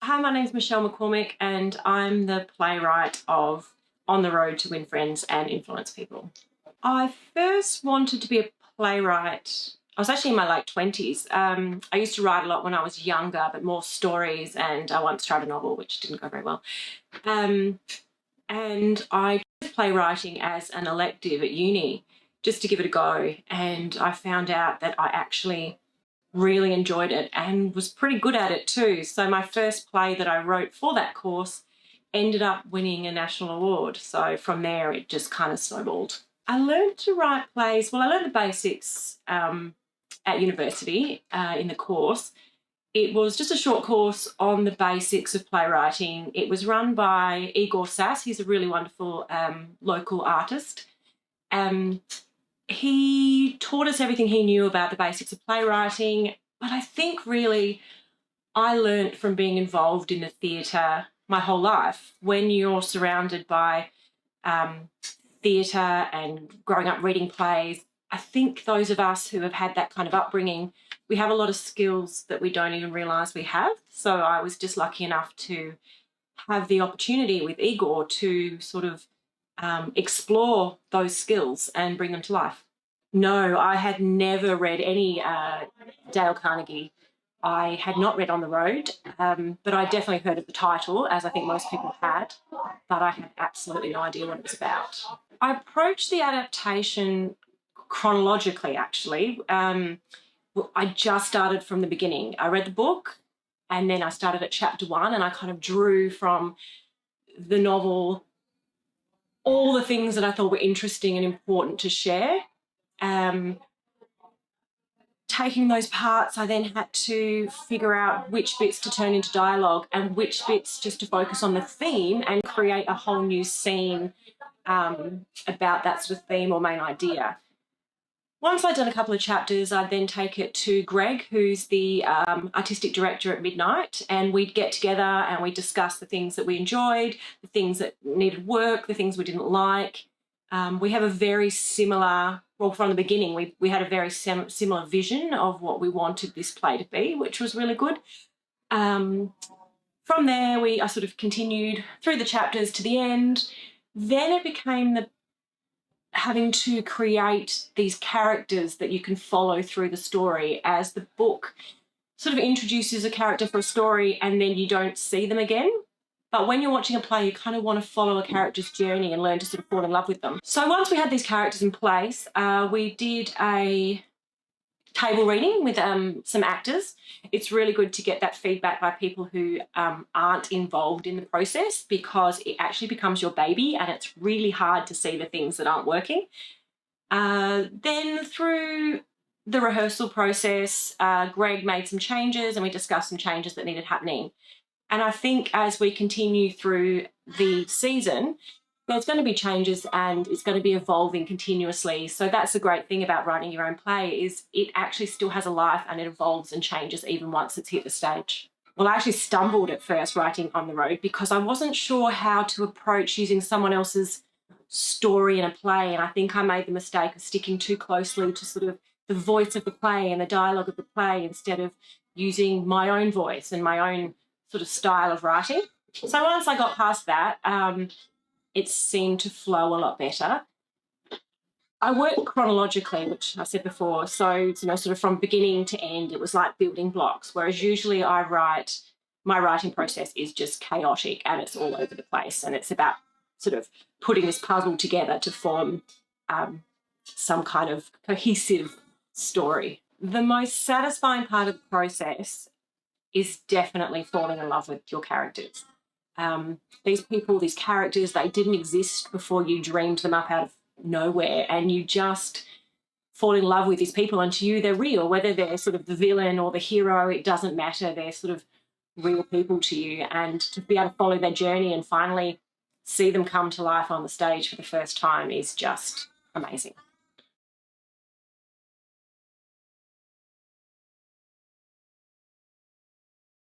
Hi, my name's Michelle McCormick and I'm the playwright of On the Road to Win Friends and Influence People. I first wanted to be a playwright. I was actually in my late 20s. I used to write a lot when I was younger, but more stories, and I once tried a novel, which didn't go very well. And I chose playwriting as an elective at uni just to give it a go, and I found out that I actually really enjoyed it and was pretty good at it too. So my first play that I wrote for that course ended up winning a national award. So from there, it just kind of snowballed. I learned to write plays. Well, I learned the basics at university in the course. It was just a short course on the basics of playwriting. It was run by Igor Sass. He's a really wonderful local artist. He taught us everything he knew about the basics of playwriting, but I think really I learnt from being involved in the theatre my whole life. When you're surrounded by theatre and growing up reading plays, I think those of us who have had that kind of upbringing, we have a lot of skills that we don't even realise we have. So I was just lucky enough to have the opportunity with Igor to sort of explore those skills and bring them to life. No, I had never read any Dale Carnegie. I had not read On the Road, but I definitely heard of the title, as I think most people had, but I had absolutely no idea what it was about. I approached the adaptation chronologically, actually. I just started from the beginning. I read the book, and then I started at chapter 1, and I kind of drew from the novel all the things that I thought were interesting and important to share. Taking those parts, I then had to figure out which bits to turn into dialogue and which bits just to focus on the theme and create a whole new scene about that sort of theme or main idea. Once I'd done a couple of chapters, I'd then take it to Greg, who's the artistic director at Midnight, and we'd get together and we'd discuss the things that we enjoyed, the things that needed work, the things we didn't like. We have a very similar, well, from the beginning, we had a very similar vision of what we wanted this play to be, which was really good. From there, I sort of continued through the chapters to the end. Then it became having to create these characters that you can follow through the story, as the book sort of introduces a character for a story and then you don't see them again. But when you're watching a play, you kind of want to follow a character's journey and learn to sort of fall in love with them. So once we had these characters in place, we did a table reading with some actors. It's really good to get that feedback by people who aren't involved in the process, because it actually becomes your baby and it's really hard to see the things that aren't working. Then through the rehearsal process, Greg made some changes and we discussed some changes that needed happening. And I think as we continue through the season, there's going to be changes and it's going to be evolving continuously. So that's the great thing about writing your own play, is it actually still has a life and it evolves and changes even once it's hit the stage. Well, I actually stumbled at first writing On the Road because I wasn't sure how to approach using someone else's story in a play. And I think I made the mistake of sticking too closely to sort of the voice of the play and the dialogue of the play instead of using my own voice and my own sort of style of writing. So once I got past that, it seemed to flow a lot better. I work chronologically, which I said before, so sort of from beginning to end, it was like building blocks, whereas usually my writing process is just chaotic and it's all over the place, and it's about sort of putting this puzzle together to form some kind of cohesive story. The most satisfying part of the process is definitely falling in love with your characters. These people, these characters, they didn't exist before you dreamed them up out of nowhere, and you just fall in love with these people, and to you they're real. Whether they're sort of the villain or the hero, it doesn't matter. They're sort of real people to you, and to be able to follow their journey and finally see them come to life on the stage for the first time is just amazing.